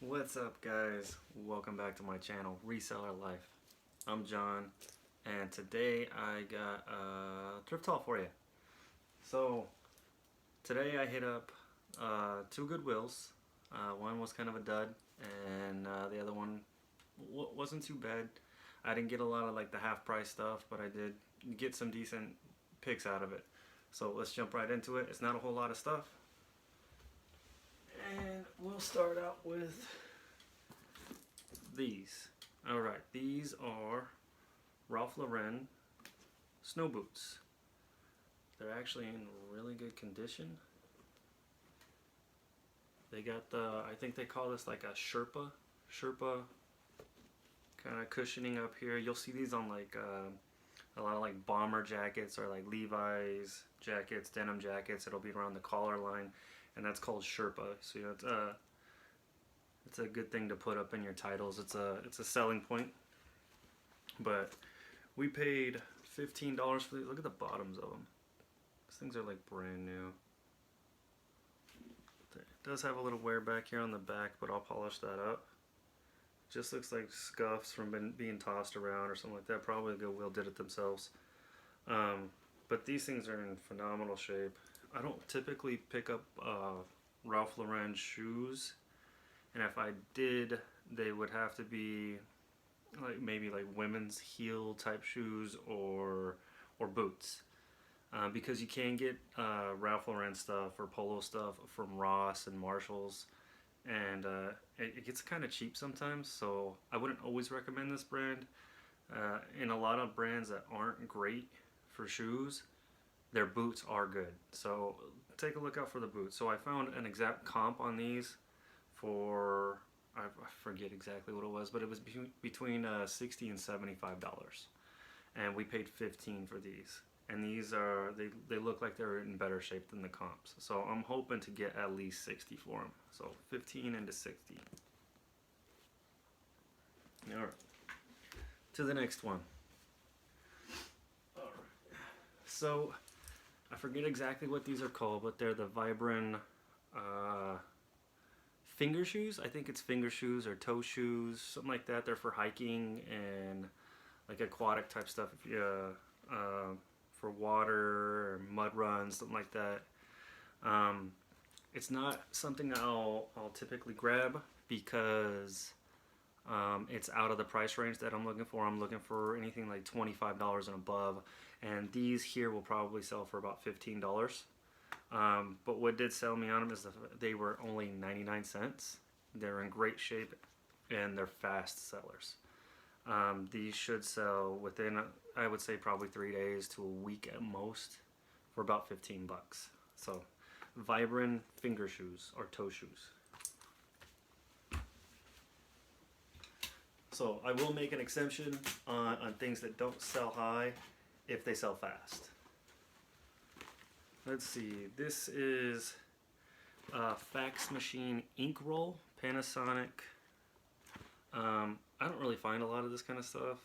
What's up, guys? Welcome back to my channel, Reseller Life. I'm John, and today I got a thrift haul for you. So today I hit up two Goodwills. One was kind of a dud, and the other one wasn't too bad. I didn't get a lot of like the half price stuff, but I did get some decent picks out of it. So let's jump right into it. It's not a whole lot of stuff. And we'll start out with these. Alright, these are Ralph Lauren snow boots. They're actually in really good condition. They got the, I think they call this like a Sherpa kind of cushioning up here. You'll see these on like a lot of like bomber jackets or like Levi's jackets, denim jackets. It'll be around the collar line, and that's called Sherpa. So you know, it's a good thing to put up in your titles. It's a selling point. But we paid $15 for these. Look at the bottoms of them. These things are like brand new. It does have a little wear back here on the back, but I'll polish that up. Just looks like scuffs from being tossed around or something like that. Probably Goodwill did it themselves. But these things are in phenomenal shape. I don't typically pick up Ralph Lauren shoes, and if I did, they would have to be like maybe like women's heel type shoes or boots, because you can get Ralph Lauren stuff or polo stuff from Ross and Marshalls, and it gets kind of cheap sometimes. So I wouldn't always recommend this brand. In a lot of brands that aren't great for shoes, their boots are good. So take a look out for the boots. So I found an exact comp on these for, I forget exactly what it was, but it was between $60 and $75, and we paid $15 for these. And these are, they look like they're in better shape than the comps. So I'm hoping to get at least 60 for them. So 15 into 60. All right, to the next one. All right. So I forget exactly what these are called, but they're the Vibran finger shoes. I think it's finger shoes or toe shoes, something like that. They're for hiking and like aquatic type stuff. If you for water or mud runs, something like that. It's not something I'll typically grab because it's out of the price range that I'm looking for. I'm looking for anything like $25 and above, and these here will probably sell for about $15. But what did sell me on them is they were only 99 cents. They're in great shape, and they're fast sellers. These should sell within, I would say, probably 3 days to a week at most, for about 15 bucks. So Vibran finger shoes or toe shoes. So I will make an exception on things that don't sell high if they sell fast. Let's see, this is fax machine ink roll, Panasonic. I don't really find a lot of this kind of stuff,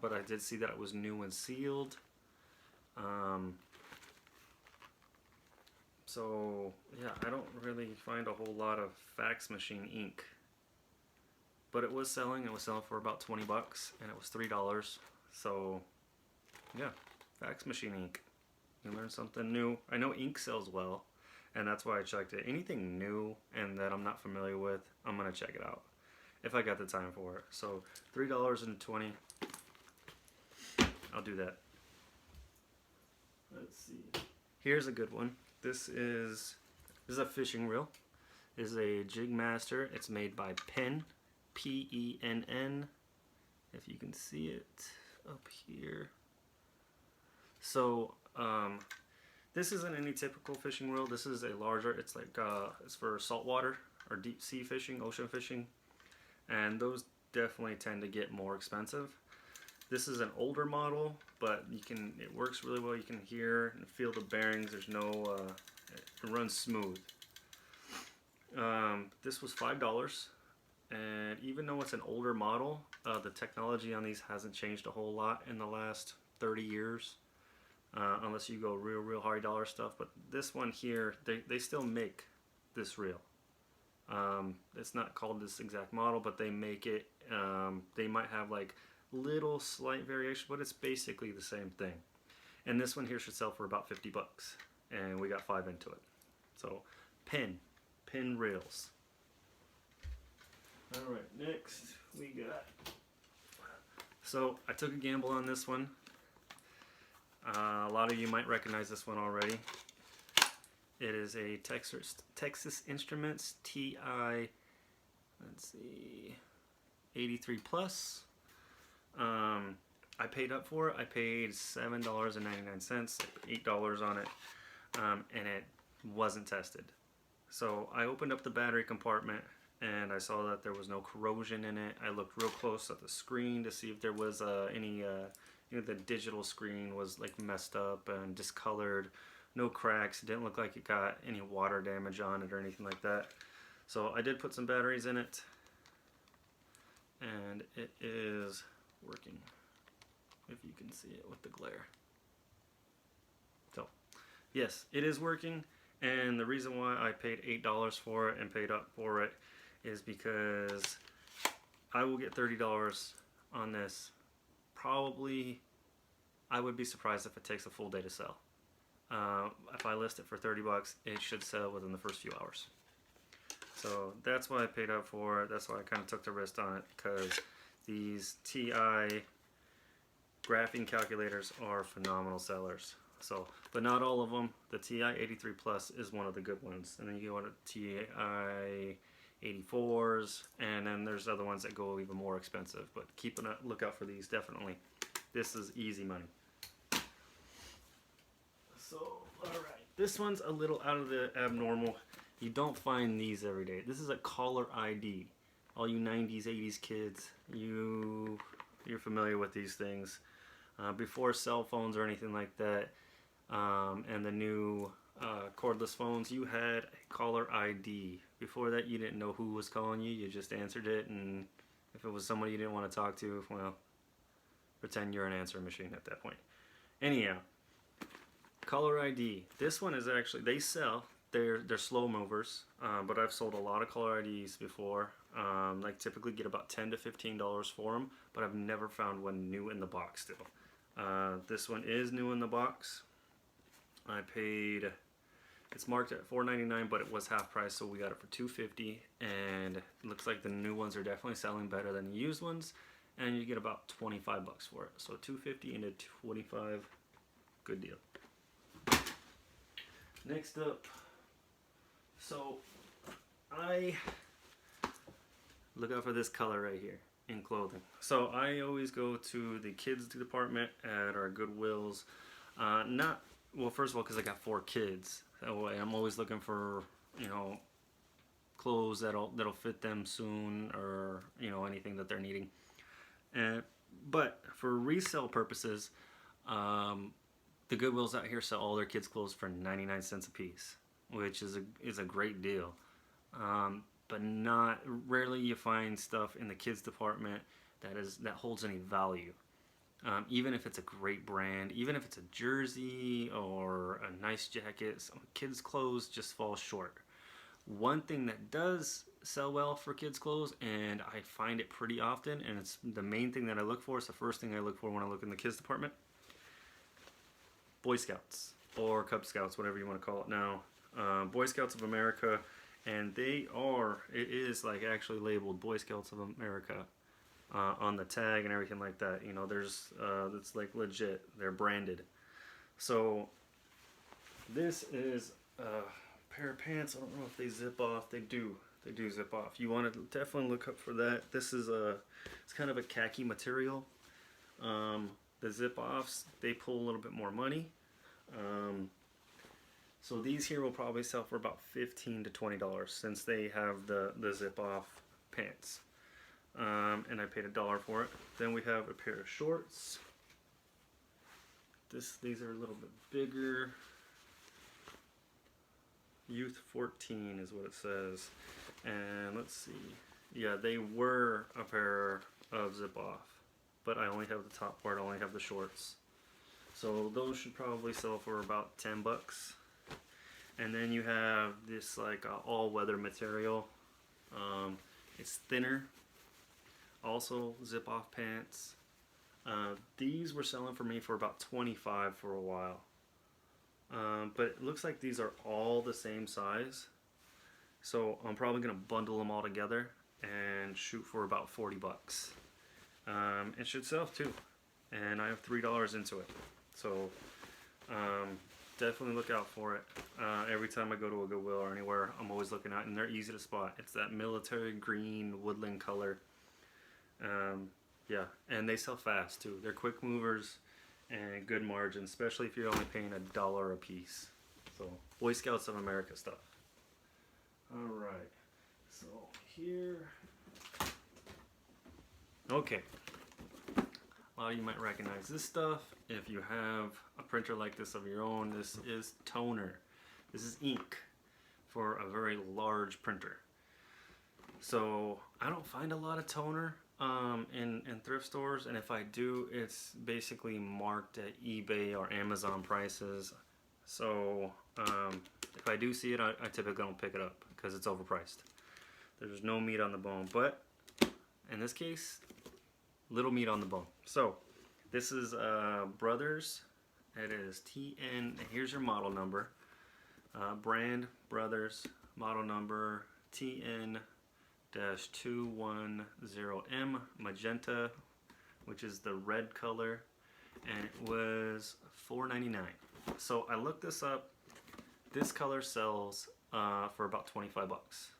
but I did see that it was new and sealed. So yeah, I don't really find a whole lot of fax machine ink. But it was selling for about 20 bucks, and it was $3. So yeah, fax machine ink. You learn something new. I know ink sells well, and that's why I checked it. Anything new and that I'm not familiar with, I'm gonna check it out if I got the time for it. So $3.20. I'll do that. Let's see. Here's a good one. This is a fishing reel. This is a Jig Master. It's made by Penn, P-E-N-N. If you can see it up here. So this isn't any typical fishing reel. This is a larger. It's like it's for saltwater or deep sea fishing, ocean fishing, and those definitely tend to get more expensive. This is an older model, but it works really well. You can hear and feel the bearings. There's no it runs smooth. This was $5, and even though it's an older model, the technology on these hasn't changed a whole lot in the last 30 years. Unless you go real high dollar stuff. But this one here, they still make this reel. It's not called this exact model, but they make it. They might have like little slight variation, but it's basically the same thing. And this one here should sell for about 50 bucks, and we got 5 into it. So pin rails. All right, next we got. So I took a gamble on this one. A lot of you might recognize this one already. It is a Texas Instruments TI, let's see, 83 plus. I paid up for it. I paid $7.99, $8 on it, and it wasn't tested. So I opened up the battery compartment and I saw that there was no corrosion in it. I looked real close at the screen to see if there was any, the digital screen was like messed up and discolored. No cracks. It didn't look like it got any water damage on it or anything like that. So I did put some batteries in it, and it is working, if you can see it with the glare. So yes, it is working, and the reason why I paid $8 for it and paid up for it is because I will get $30 on this. Probably, I would be surprised if it takes a full day to sell. If I list it for 30 bucks, it should sell within the first few hours. So that's why I paid up for it. That's why I kind of took the risk on it, because these TI graphing calculators are phenomenal sellers. So, but not all of them. The TI 83 Plus is one of the good ones, and then you go to TI 84s, and then there's other ones that go even more expensive. But keep a lookout for these, definitely. This is easy money. So, alright, this one's a little out of the abnormal. You don't find these every day. This is a caller ID. All you 90s, 80s kids, you're familiar with these things. Before cell phones or anything like that, and the new cordless phones, you had a caller ID. Before that, you didn't know who was calling you. You just answered it, and if it was somebody you didn't want to talk to, well, pretend you're an answering machine at that point. Anyhow, caller ID. This one is actually, they sell. They're slow movers, but I've sold a lot of caller IDs before. Like typically get about $10 to $15 for them, but I've never found one new in the box still. This one is new in the box. I paid, it's marked at $4.99, but it was half price, so we got it for $2.50, and it looks like the new ones are definitely selling better than the used ones, and you get about 25 bucks for it. So $2.50 into 25, good deal. Next up, so I look out for this color right here in clothing. So I always go to the kids department at our Goodwills. Well, first of all, because I got 4 kids, so I'm always looking for, clothes that'll fit them soon, or anything that they're needing. But for resale purposes, the Goodwills out here sell all their kids' clothes for 99 cents a piece, which is a great deal. But rarely you find stuff in the kids department that holds any value. Even if it's a great brand, even if it's a jersey or a nice jacket, some kids' clothes just fall short. One thing that does sell well for kids' clothes, and I find it pretty often, and it's the main thing that I look for, it's the first thing I look for when I look in the kids' department, Boy Scouts or Cub Scouts, whatever you want to call it now. Boy Scouts of America, and it is like actually labeled Boy Scouts of America on the tag and everything like that. It's like legit. They're branded. So this is a pair of pants. I don't know if they zip off. They do. They do zip off. You want to definitely look up for that. This is it's kind of a khaki material. The zip offs, they pull a little bit more money. So these here will probably sell for about $15 to $20 since they have the zip off pants. And I paid $1 for it. Then we have a pair of shorts. These are a little bit bigger. Youth 14 is what it says. And let's see. Yeah, they were a pair of zip off, but I only have the top part. I only have the shorts. So those should probably sell for about 10 bucks. And then you have this like all-weather material. It's thinner. Also, zip off pants. These were selling for me for about $25 for a while. But it looks like these are all the same size. So I'm probably going to bundle them all together and shoot for about 40 bucks. It should sell too. And I have $3 into it. So definitely look out for it. Every time I go to a Goodwill or anywhere, I'm always looking at it, and they're easy to spot. It's that military green woodland color. Yeah, and they sell fast too. They're quick movers and good margins, especially if you're only paying $1 a piece. So Boy Scouts of America stuff. All right, so here, okay. A lot of you might recognize this stuff. If you have a printer like this of your own, this is toner. This is ink for a very large printer. So I don't find a lot of toner in thrift stores, and if I do, it's basically marked at eBay or Amazon prices. So if I do see it, I typically don't pick it up because it's overpriced. There's no meat on the bone, but in this case, little meat on the bone. So this is Brothers. It is TN. Here's your model number. Brand Brothers, model number TN-210M magenta, which is the red color, and it was $4.99. So I looked this up. This color sells for about 25 bucks.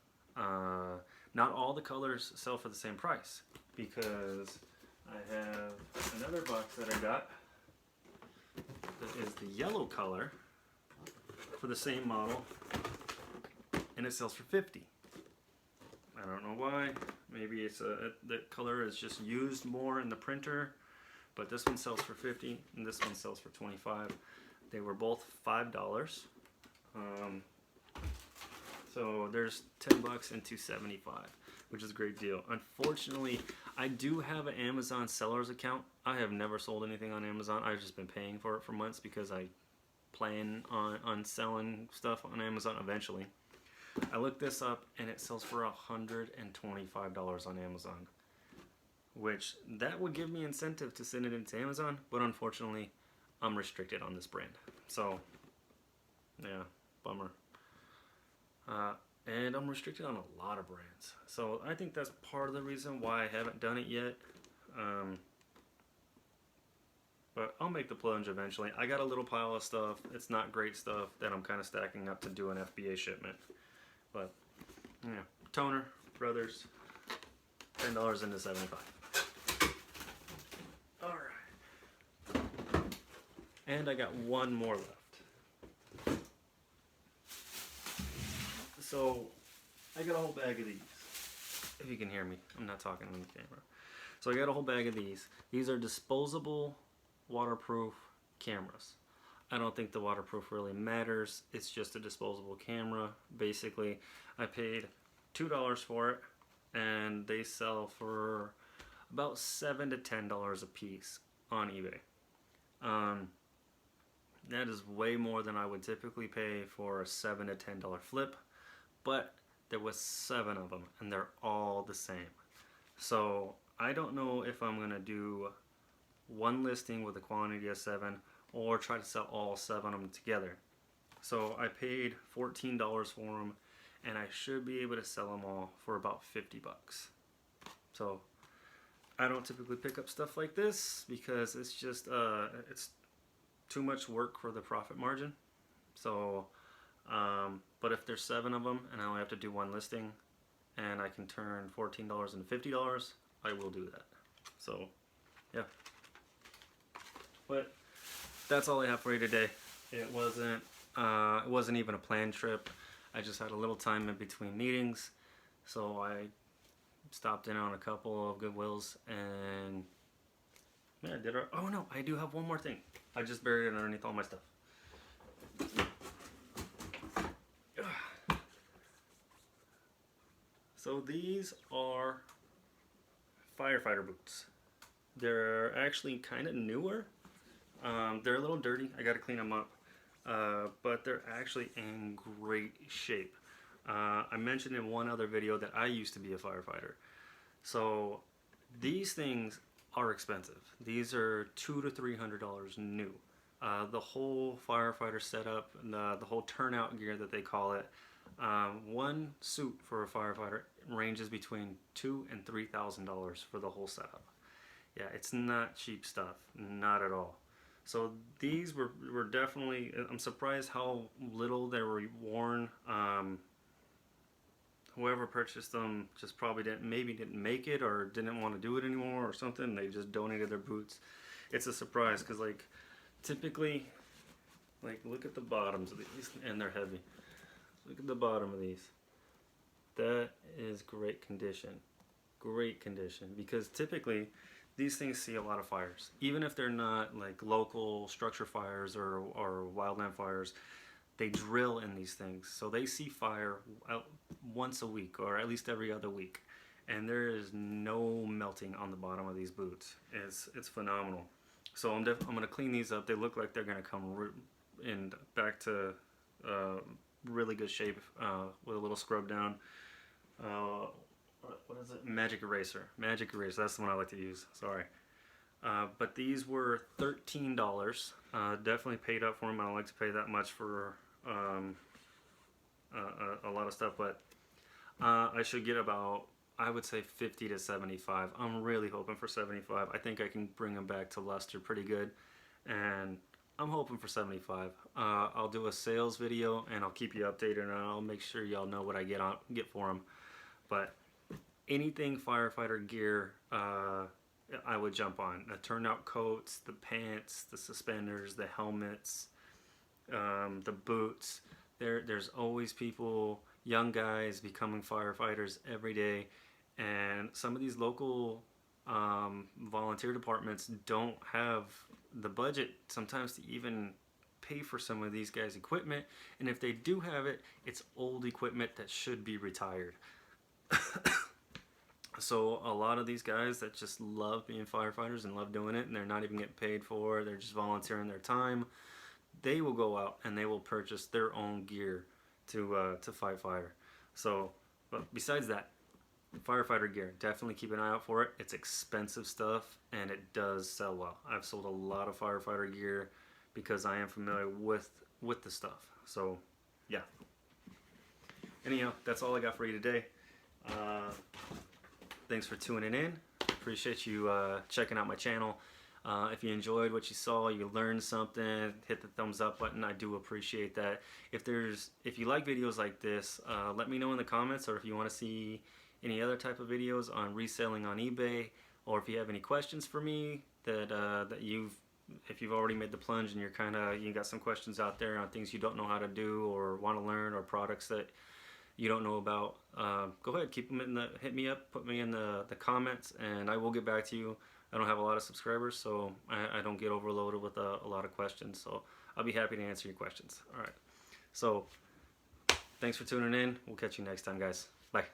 Not all the colors sell for the same price, because I have another box that I got that is the yellow color for the same model, and it sells for 50. I don't know why. Maybe it's the color is just used more in the printer, but this one sells for 50 and this one sells for 25. They were both $5. So there's 10 bucks and 275, which is a great deal. Unfortunately, I do have an Amazon seller's account. I have never sold anything on Amazon. I've just been paying for it for months because I plan on selling stuff on Amazon eventually. I looked this up and it sells for $125 on Amazon, which that would give me incentive to send it into Amazon, but unfortunately I'm restricted on this brand. So yeah, bummer. And I'm restricted on a lot of brands. So I think that's part of the reason why I haven't done it yet. But I'll make the plunge eventually. I got a little pile of stuff. It's not great stuff that I'm kind of stacking up to do an FBA shipment. But yeah, toner, Brothers, $10 into 75. All right. And I got one more left. So I got a whole bag of these. If you can hear me, I'm not talking on the camera. So I got a whole bag of these. These are disposable, waterproof cameras. I don't think the waterproof really matters. It's just a disposable camera. Basically, I paid $2 for it, and they sell for about $7 to $10 a piece on eBay. That is way more than I would typically pay for a $7 to $10 flip, but there was 7 of them, and they're all the same. So I don't know if I'm gonna do one listing with a quantity of 7 or try to sell all 7 of them together. So I paid $14 for them, and I should be able to sell them all for about 50 bucks. So I don't typically pick up stuff like this because it's just it's too much work for the profit margin. So but if there's 7 of them and I only have to do one listing and I can turn $14 into $50, I will do that. So yeah, but that's all I have for you today. It wasn't even a planned trip. I just had a little time in between meetings, so I stopped in on a couple of Goodwills, and yeah, oh no, I do have one more thing. I just buried it underneath all my stuff. So these are firefighter boots. They're actually kind of newer. They're a little dirty. I got to clean them up. But they're actually in great shape. I mentioned in one other video that I used to be a firefighter. So these things are expensive. These are $200 to $300 new. The whole firefighter setup, the whole turnout gear that they call it, one suit for a firefighter ranges between $2,000 and $3,000 for the whole setup. Yeah, it's not cheap stuff, not at all. So these were definitely, I'm surprised how little they were worn. Whoever purchased them just probably didn't make it, or didn't want to do it anymore or something. They just donated their boots. It's a surprise because, like, typically, like, look at the bottoms of these, and they're heavy. Look at the bottom of these. That is great condition. Great condition, because typically these things see a lot of fires. Even if they're not like local structure fires or wildland fires, they drill in these things. So they see fire once a week, or at least every other week. And there is no melting on the bottom of these boots. It's phenomenal. So I'm going to clean these up. They look like they're going to come back to really good shape with a little scrub down. What is it? Magic eraser. Magic eraser. That's the one I like to use. Sorry. But these were $13. Definitely paid up for them. I don't like to pay that much for a lot of stuff, but I should get about, I would say, 50 to 75. I'm really hoping for 75. I think I can bring them back to luster pretty good, and I'm hoping for 75. I'll do a sales video and I'll keep you updated, and I'll make sure y'all know what I get for them. But anything firefighter gear, I would jump on. The turnout coats, the pants, the suspenders, the helmets, the boots. There's always people, young guys, becoming firefighters every day, and some of these local volunteer departments don't have the budget sometimes to even pay for some of these guys' equipment, and if they do have it, it's old equipment that should be retired. So a lot of these guys that just love being firefighters and love doing it, and they're not even getting paid for it, they're just volunteering their time, they will go out and they will purchase their own gear to fight fire. So, but besides that, firefighter gear, definitely keep an eye out for it. It's expensive stuff, and it does sell well. I've sold a lot of firefighter gear because I am familiar with the stuff. So, yeah. Anyhow, that's all I got for you today. Thanks for tuning in. Appreciate you checking out my channel. If you enjoyed what you saw, you learned something, hit the thumbs up button. I do appreciate that. If you like videos like this, let me know in the comments, or if you want to see any other type of videos on reselling on eBay, or if you have any questions for me if you've already made the plunge and you got some questions out there on things you don't know how to do or want to learn, or products that you don't know about, go ahead, hit me up, put me in the comments, and I will get back to you. I don't have a lot of subscribers, so I don't get overloaded with a lot of questions, so I'll be happy to answer your questions. All right, so thanks for tuning in. We'll catch you next time, guys. Bye.